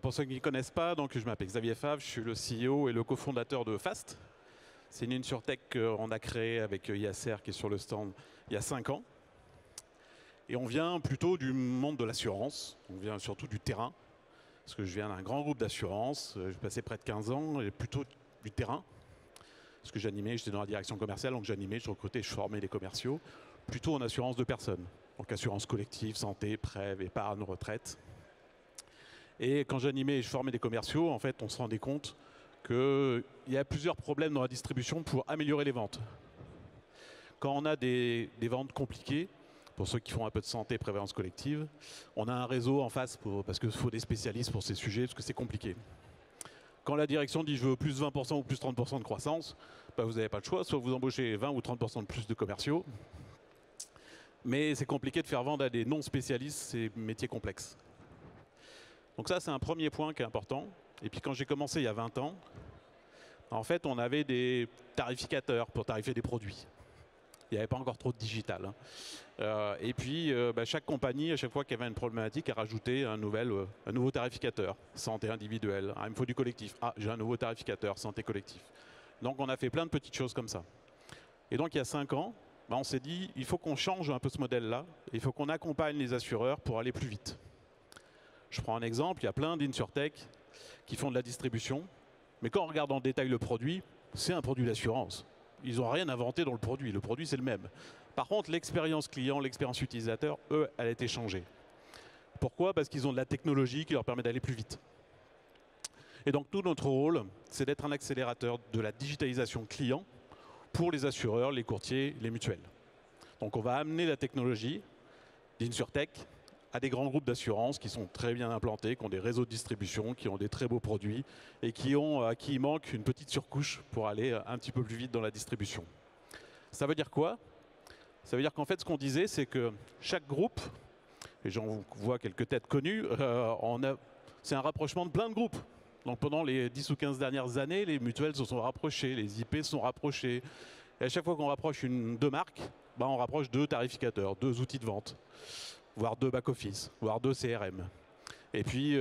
Pour ceux qui ne connaissent pas, donc, je m'appelle Xavier Favre, je suis le CEO et le cofondateur de FAST. C'est une insurtech qu'on a créée avec Yasser qui est sur le stand il y a 5 ans. Et on vient plutôt du monde de l'assurance, on vient surtout du terrain, parce que je viens d'un grand groupe d'assurance, j'ai passé près de 15 ans, et plutôt du terrain, parce que j'animais, j'étais dans la direction commerciale, donc j'animais, je recrutais, je formais les commerciaux, plutôt en assurance de personnes, donc assurance collective, santé, prêt, épargne, retraite. Et quand j'animais et je formais des commerciaux, en fait, on se rendait compte qu'il y a plusieurs problèmes dans la distribution pour améliorer les ventes. Quand on a des ventes compliquées, pour ceux qui font un peu de santé, prévoyance collective, on a un réseau en face parce qu'il faut des spécialistes pour ces sujets, parce que c'est compliqué. Quand la direction dit je veux plus 20% ou plus 30% de croissance, bah vous n'avez pas le choix, soit vous embauchez 20 ou 30% de plus de commerciaux, mais c'est compliqué de faire vendre à des non-spécialistes ces métiers complexes. Donc ça, c'est un premier point qui est important. Et puis quand j'ai commencé il y a 20 ans, en fait, on avait des tarificateurs pour tarifer des produits. Il n'y avait pas encore trop de digital. Et puis, chaque compagnie, à chaque fois qu'il y avait une problématique, a rajouté un nouveau tarificateur. Santé individuelle. Ah, il me faut du collectif. Ah, j'ai un nouveau tarificateur, santé collectif. Donc on a fait plein de petites choses comme ça. Et donc il y a 5 ans, on s'est dit, il faut qu'on change un peu ce modèle-là. Il faut qu'on accompagne les assureurs pour aller plus vite. Je prends un exemple, il y a plein d'insurtech qui font de la distribution, mais quand on regarde en détail le produit, c'est un produit d'assurance. Ils n'ont rien inventé dans le produit c'est le même. Par contre, l'expérience client, l'expérience utilisateur, eux, elle a été changée. Pourquoi? Parce qu'ils ont de la technologie qui leur permet d'aller plus vite. Et donc tout notre rôle, c'est d'être un accélérateur de la digitalisation client pour les assureurs, les courtiers, les mutuelles. Donc on va amener la technologie d'insurtech à des grands groupes d'assurance qui sont très bien implantés, qui ont des réseaux de distribution, qui ont des très beaux produits et qui manquent une petite surcouche pour aller un petit peu plus vite dans la distribution. Ça veut dire quoi? Ça veut dire qu'en fait, ce qu'on disait, c'est que chaque groupe, et j'en vois quelques têtes connues, c'est un rapprochement de plein de groupes. Donc pendant les 10 ou 15 dernières années, les mutuelles se sont rapprochées, les IP se sont rapprochés. Et à chaque fois qu'on rapproche deux marques, on rapproche 2 tarificateurs, 2 outils de vente, voire 2 back-office, voire 2 CRM. Et puis,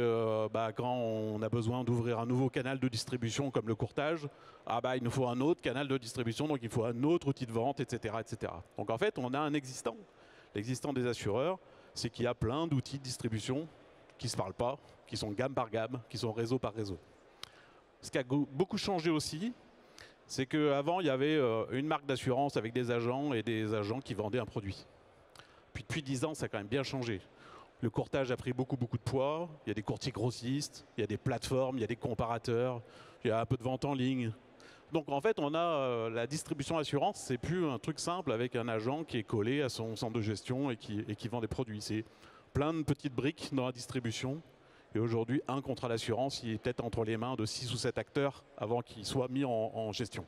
quand on a besoin d'ouvrir un nouveau canal de distribution comme le courtage, il nous faut un autre canal de distribution, donc il faut un autre outil de vente, etc., etc. Donc en fait, on a un existant. L'existant des assureurs, c'est qu'il y a plein d'outils de distribution qui ne se parlent pas, qui sont gamme par gamme, qui sont réseau par réseau. Ce qui a beaucoup changé aussi, c'est qu'avant, il y avait une marque d'assurance avec des agents et des agents qui vendaient un produit. Puis depuis 10 ans, ça a quand même bien changé. Le courtage a pris beaucoup de poids. Il y a des courtiers grossistes, il y a des plateformes, il y a des comparateurs, il y a un peu de vente en ligne. Donc en fait, on a la distribution assurance, c'est plus un truc simple avec un agent qui est collé à son centre de gestion et qui vend des produits. C'est plein de petites briques dans la distribution. Et aujourd'hui, un contrat d'assurance, il est peut-être entre les mains de 6 ou 7 acteurs avant qu'il soit mis en gestion.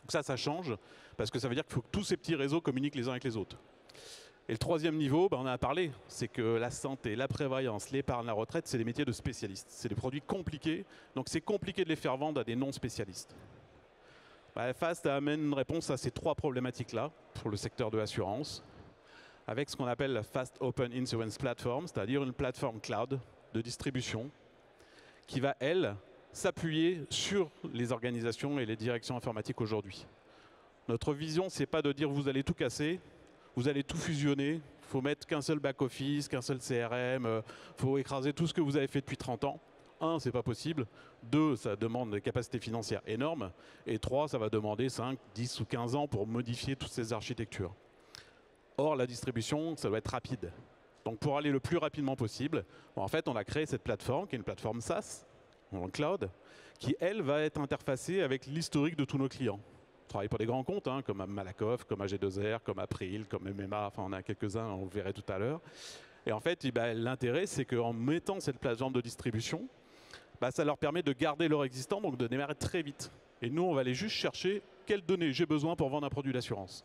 Donc ça change, parce que ça veut dire qu'il faut que tous ces petits réseaux communiquent les uns avec les autres. Et le troisième niveau, on en a parlé, c'est que la santé, la prévoyance, l'épargne, la retraite, c'est des métiers de spécialistes. C'est des produits compliqués, donc c'est compliqué de les faire vendre à des non-spécialistes. FAST amène une réponse à ces 3 problématiques-là pour le secteur de l'assurance, avec ce qu'on appelle la Fast Open Insurance Platform, c'est-à-dire une plateforme cloud de distribution qui va, elle, s'appuyer sur les organisations et les directions informatiques aujourd'hui. Notre vision, c'est pas de dire vous allez tout casser, vous allez tout fusionner, il faut mettre qu'un seul back-office, qu'un seul CRM, il faut écraser tout ce que vous avez fait depuis 30 ans. 1, c'est pas possible. 2, ça demande des capacités financières énormes. Et 3, ça va demander 5, 10 ou 15 ans pour modifier toutes ces architectures. Or, la distribution, ça doit être rapide. Donc pour aller le plus rapidement possible, en fait, on a créé cette plateforme, qui est une plateforme SaaS, en cloud, qui, elle, va être interfacée avec l'historique de tous nos clients. On travaille pour des grands comptes, comme Malakoff, comme AG2R, comme April, comme MMA, enfin on a quelques-uns, on le verrait tout à l'heure. Et en fait, l'intérêt, c'est qu'en mettant cette plateforme de distribution, ça leur permet de garder leur existant, donc de démarrer très vite. Et nous, on va aller juste chercher quelles données j'ai besoin pour vendre un produit d'assurance.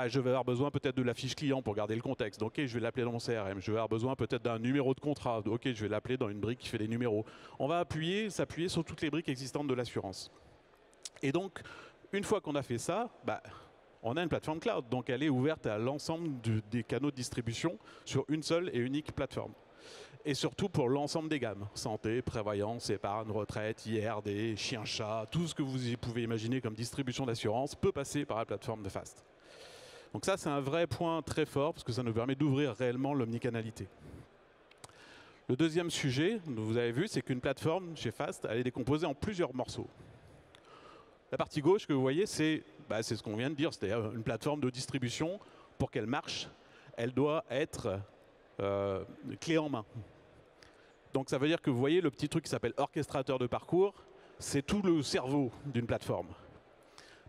Je vais avoir besoin peut-être de la fiche client pour garder le contexte. Ok, je vais l'appeler dans mon CRM. Je vais avoir besoin peut-être d'un numéro de contrat. Ok, je vais l'appeler dans une brique qui fait des numéros. On va s'appuyer sur toutes les briques existantes de l'assurance. Et donc, une fois qu'on a fait ça, on a une plateforme cloud. Donc elle est ouverte à l'ensemble des canaux de distribution sur une seule et unique plateforme. et surtout pour l'ensemble des gammes. Santé, prévoyance, épargne, retraite, IRD, chien-chat, tout ce que vous pouvez imaginer comme distribution d'assurance peut passer par la plateforme de Fast. Donc ça, c'est un vrai point très fort parce que ça nous permet d'ouvrir réellement l'omnicanalité. Le deuxième sujet, vous avez vu, c'est qu'une plateforme chez Fast, elle est décomposée en plusieurs morceaux. La partie gauche que vous voyez, c'est ce qu'on vient de dire, c'est-à-dire une plateforme de distribution. Pour qu'elle marche, elle doit être clé en main. Donc ça veut dire que vous voyez le petit truc qui s'appelle orchestrateur de parcours, c'est tout le cerveau d'une plateforme.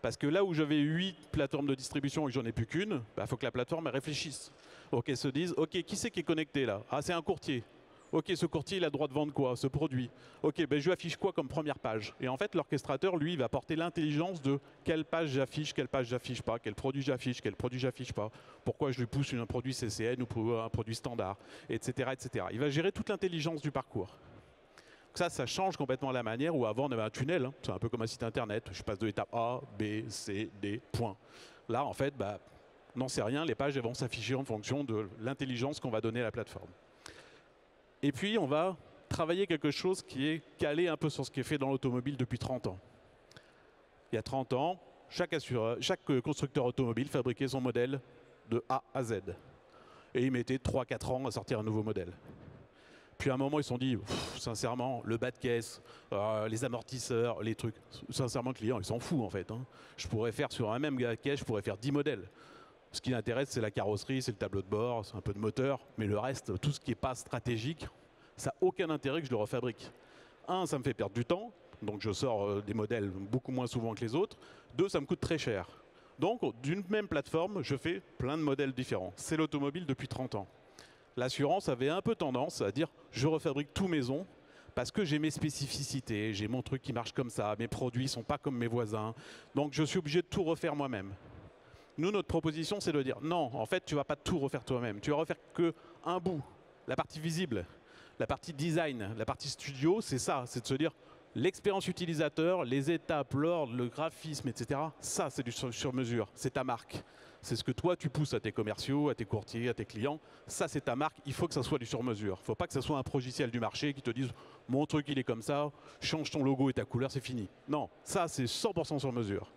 Parce que là où j'avais 8 plateformes de distribution et que j'en ai plus qu'une, il faut que la plateforme elle réfléchisse. Ok, se dise, ok, qui c'est qui est connecté là? Ah, c'est un courtier. Ok, ce courtier, il a le droit de vendre quoi? Ce produit. Ok, ben je lui affiche quoi comme première page? Et en fait, l'orchestrateur, lui, il va porter l'intelligence de quelle page j'affiche pas, quel produit j'affiche pas, pourquoi je lui pousse un produit CCN ou un produit standard, etc., etc. Il va gérer toute l'intelligence du parcours. Ça change complètement la manière où avant on avait un tunnel, hein. C'est un peu comme un site internet, je passe de l'étape A, B, C, D, point. Là, en fait, on n'en sait rien, les pages elles vont s'afficher en fonction de l'intelligence qu'on va donner à la plateforme. Et puis, on va travailler quelque chose qui est calé un peu sur ce qui est fait dans l'automobile depuis 30 ans. Il y a 30 ans, chaque constructeur automobile fabriquait son modèle de A à Z. Et il mettait 3-4 ans à sortir un nouveau modèle. Puis à un moment, ils se sont dit, sincèrement, le bas de caisse, les amortisseurs, les trucs, sincèrement, le client, il s'en fout en fait. Hein. Je pourrais faire sur un même bas de caisse, je pourrais faire 10 modèles. Ce qui l'intéresse, c'est la carrosserie, c'est le tableau de bord, c'est un peu de moteur, mais le reste, tout ce qui n'est pas stratégique, ça n'a aucun intérêt que je le refabrique. Un, ça me fait perdre du temps, donc je sors des modèles beaucoup moins souvent que les autres. Deux, ça me coûte très cher. Donc, d'une même plateforme, je fais plein de modèles différents. C'est l'automobile depuis 30 ans. L'assurance avait un peu tendance à dire, je refabrique tout maison, parce que j'ai mes spécificités, j'ai mon truc qui marche comme ça, mes produits ne sont pas comme mes voisins, donc je suis obligé de tout refaire moi-même. Nous, notre proposition, c'est de dire non, en fait, tu ne vas pas tout refaire toi-même. Tu vas refaire qu'un bout, la partie visible, la partie design, la partie studio, c'est ça, c'est de se dire l'expérience utilisateur, les étapes, l'ordre, le graphisme, etc. Ça, c'est du sur-mesure, c'est ta marque. C'est ce que toi, tu pousses à tes commerciaux, à tes courtiers, à tes clients. Ça, c'est ta marque, il faut que ça soit du sur-mesure. Il ne faut pas que ça soit un logiciel du marché qui te dise mon truc, il est comme ça, change ton logo et ta couleur, c'est fini. Non, ça, c'est 100% sur-mesure.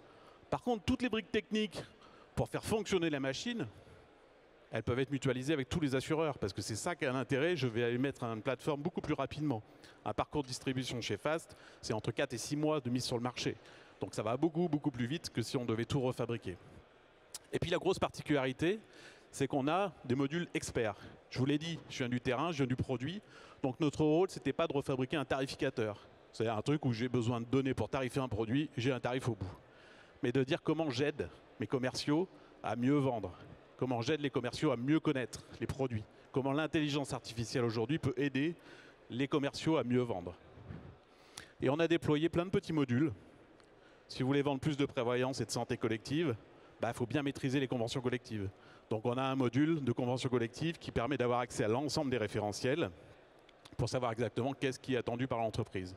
Par contre, toutes les briques techniques pour faire fonctionner la machine, elles peuvent être mutualisées avec tous les assureurs, parce que c'est ça qui a l'intérêt, je vais aller mettre une plateforme beaucoup plus rapidement. Un parcours de distribution chez Fast, c'est entre 4 et 6 mois de mise sur le marché. Donc ça va beaucoup plus vite que si on devait tout refabriquer. Et puis la grosse particularité, c'est qu'on a des modules experts. Je vous l'ai dit, je viens du terrain, je viens du produit, donc notre rôle, c'était pas de refabriquer un tarificateur. C'est un truc où j'ai besoin de données pour tarifer un produit, j'ai un tarif au bout. Mais de dire comment j'aide mes commerciaux à mieux vendre, comment j'aide les commerciaux à mieux connaître les produits, comment l'intelligence artificielle aujourd'hui peut aider les commerciaux à mieux vendre. Et on a déployé plein de petits modules. Si vous voulez vendre plus de prévoyance et de santé collective, il faut bien maîtriser les conventions collectives. Donc on a un module de convention collective qui permet d'avoir accès à l'ensemble des référentiels pour savoir exactement qu'est-ce qui est attendu par l'entreprise.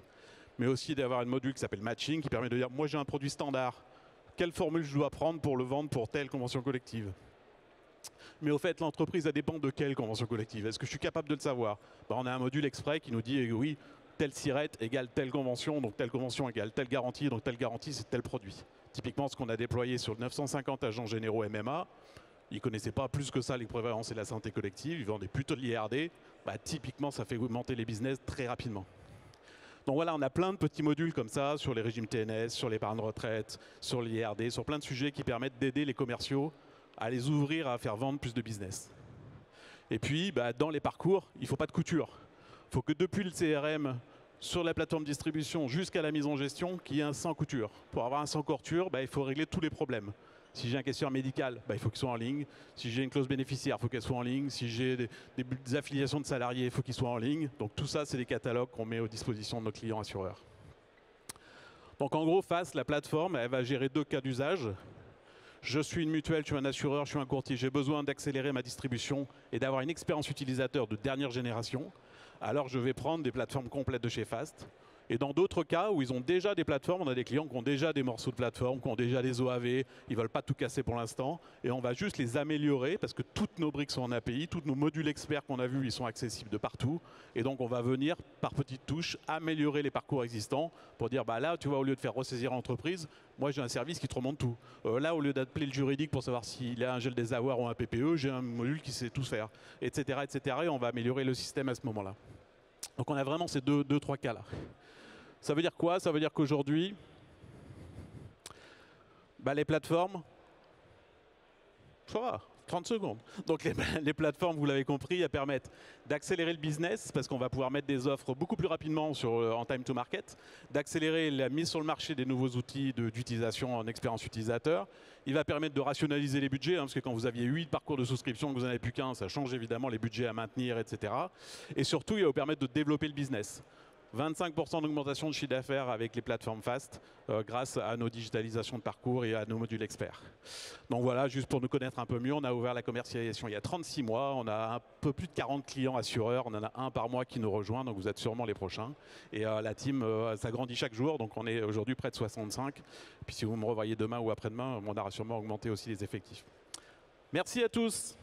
Mais aussi d'avoir un module qui s'appelle matching qui permet de dire moi j'ai un produit standard, quelle formule je dois prendre pour le vendre pour telle convention collective. Mais au fait, l'entreprise, elle dépend de quelle convention collective? Est-ce que je suis capable de le savoir? On a un module exprès qui nous dit oui, telle sirette égale telle convention, donc telle convention égale telle garantie, donc telle garantie, c'est tel produit. Typiquement, ce qu'on a déployé sur 950 agents généraux MMA, ils ne connaissaient pas plus que ça les prévoyances et la santé collective, ils vendaient plutôt de l'IRD. Typiquement, ça fait augmenter les business très rapidement. Donc voilà, on a plein de petits modules comme ça sur les régimes TNS, sur l'épargne retraite, sur l'IRD, sur plein de sujets qui permettent d'aider les commerciaux à les ouvrir, à faire vendre plus de business. Et puis, dans les parcours, il ne faut pas de couture. Il faut que depuis le CRM, sur la plateforme de distribution jusqu'à la mise en gestion, qu'il y ait un sans couture. Pour avoir un sans couture, il faut régler tous les problèmes. Si j'ai un questionnaire médical, il faut qu'il soit en ligne. Si j'ai une clause bénéficiaire, il faut qu'elle soit en ligne. Si j'ai des affiliations de salariés, il faut qu'ils soient en ligne. Donc tout ça, c'est des catalogues qu'on met aux dispositions de nos clients assureurs. Donc en gros, Fast, la plateforme, elle va gérer 2 cas d'usage. Je suis une mutuelle, je suis un assureur, je suis un courtier. J'ai besoin d'accélérer ma distribution et d'avoir une expérience utilisateur de dernière génération. Alors je vais prendre des plateformes complètes de chez Fast. Et dans d'autres cas où ils ont déjà des plateformes, on a des clients qui ont déjà des morceaux de plateforme, qui ont déjà des OAV, ils ne veulent pas tout casser pour l'instant, et on va juste les améliorer parce que toutes nos briques sont en API, tous nos modules experts qu'on a vus, ils sont accessibles de partout, et donc on va venir par petites touches améliorer les parcours existants pour dire bah là tu vois, au lieu de faire ressaisir l'entreprise, moi j'ai un service qui te remonte tout. Là au lieu d'appeler le juridique pour savoir s'il a un gel des avoirs ou un PPE, j'ai un module qui sait tout faire, etc., etc. Et on va améliorer le système à ce moment-là. Donc on a vraiment ces deux, trois cas là. Ça veut dire quoi? Ça veut dire qu'aujourd'hui, bah, les plateformes, ça va, 30 secondes. Donc les plateformes, vous l'avez compris, elles permettent d'accélérer le business parce qu'on va pouvoir mettre des offres beaucoup plus rapidement en time to market, d'accélérer la mise sur le marché des nouveaux outils d'utilisation en expérience utilisateur. Il va permettre de rationaliser les budgets, parce que quand vous aviez 8 parcours de souscription, que vous n'en avez plus qu'un, ça change évidemment les budgets à maintenir, etc. Et surtout, il va vous permettre de développer le business. 25% d'augmentation de chiffre d'affaires avec les plateformes fast grâce à nos digitalisations de parcours et à nos modules experts. Donc voilà, juste pour nous connaître un peu mieux, on a ouvert la commercialisation il y a 36 mois. On a un peu plus de 40 clients assureurs. On en a un par mois qui nous rejoint, donc vous êtes sûrement les prochains. Et la team s'agrandit chaque jour, donc on est aujourd'hui près de 65. Puis si vous me revoyez demain ou après-demain, on aura sûrement augmenté aussi les effectifs. Merci à tous.